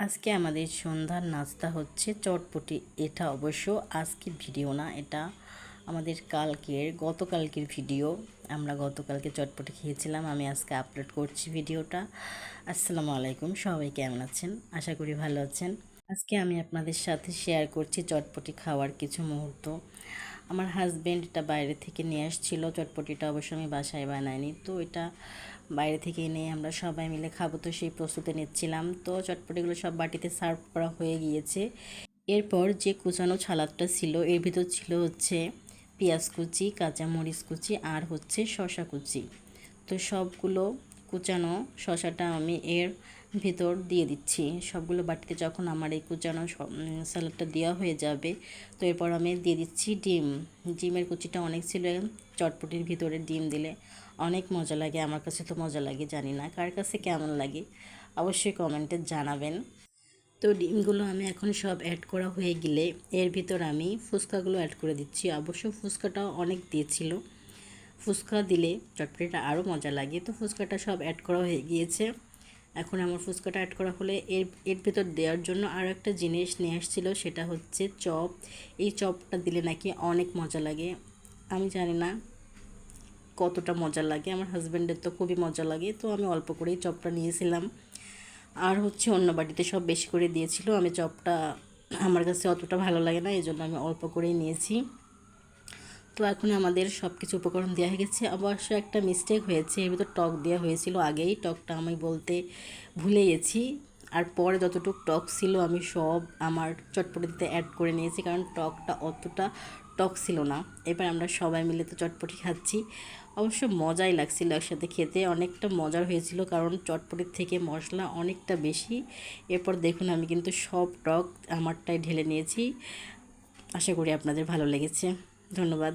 আজকে আমাদের সন্ধ্যার নাস্তা হচ্ছে চটপটি। এটা অবশ্য আজকের ভিডিও না, এটা আমাদের গতকালকের ভিডিও। আমরা গতকালকে চটপটি খেয়েছিলাম, আমি আজকে আপলোড করছি ভিডিওটা। আসসালামু আলাইকুম, সবাই কেমন আছেন? আশা করি ভালো আছেন। আজকে আমি আপনাদের সাথে শেয়ার করছি চটপটি খাওয়ার কিছু মুহূর্ত। আমার হাজব্যান্ড এটা বাইরে থেকে নিয়ে আসছিল। চটপটিটা অবশ্য আমি বাসায় বানাইনি, তো এটা বাইরে থেকে এনে আমরা সবাই মিলে খাবো, তো সেই প্রস্তুতি নিচ্ছিলাম। তো চটপটিগুলো সব বাটিতে সার্ভ করা হয়ে গিয়েছে। এরপর যে কুচানো সালাদটা ছিল, এর ভিতর ছিল হচ্ছে পেঁয়াজ কুচি, কাঁচামরিচ কুচি আর হচ্ছে শসা কুচি। তো সবগুলো কুচানো শসাটা আমি এর ভিতর দিয়ে দিচ্ছি। সবগুলো বাটিতে যখন আমার এই কুচানো স্যালাডটা দেওয়া হয়ে যাবে, তো এরপর আমি দিয়ে দিচ্ছি ডিম। ডিমের কুচিটা অনেক ছিল, চটপটির ভিতরে ডিম দিলে অনেক মজা লাগে। আমার কাছে তো মজা লাগে, জানি না কার কাছে কেমন লাগে, অবশ্যই কমেন্টে জানাবেন। তো ডিমগুলো আমি এখন সব অ্যাড করা হয়ে গেলে এর ভিতর আমি ফুচকাগুলো অ্যাড করে দিচ্ছি। অবশ্য ফুচকাটাও অনেক দিয়েছিল, ফুচকা দিলে চটপটিটা আরও মজা লাগে। তো ফুচকাটা সব অ্যাড করা হয়ে গিয়েছে। এখন আমার ফুচকাটা অ্যাড করা হলে এর এর ভিতর দেওয়ার জন্য আরও একটা জিনিস নিয়ে আসছিলো, সেটা হচ্ছে চপ। এই চপটা দিলে নাকি অনেক মজা লাগে। আমি জানি না কতটা মজা লাগে, আমার হাজব্যান্ডের তো খুবই মজা লাগে। তো আমি অল্প করেই চপটা নিয়েছিলাম, আর হচ্ছে অন্য বাটিতে সব বেশি করে দিয়েছিল। আমি চপটা আমার কাছে অতটা ভালো লাগে না, এই জন্য আমি অল্প করেই নিয়েছি। তো এখন আমাদের সব কিছু উপকরণ দেওয়া হয়ে গেছে। অবশ্য একটা মিস্টেক হয়েছে, এর ভিতর টক দেওয়া হয়েছিল আগেই, টকটা আমি বলতে ভুলে গেছি। আর পরে যতটুকু টক ছিল আমি সব আমার চটপটিতে অ্যাড করে নিয়েছি, কারণ টকটা অতটা টক ছিল না। এবার আমরা সবাই মিলে তো চটপটি খাচ্ছি। অবশ্য মজাই লাগছিল, একসাথে খেতে অনেকটা মজার হয়েছিল, কারণ চটপটির থেকে মশলা অনেকটা বেশি। এরপর দেখুন আমি কিন্তু সব টক আমারটাই ঢেলে নিয়েছি। আশা করি আপনাদের ভালো লেগেছে। ধন্যবাদ।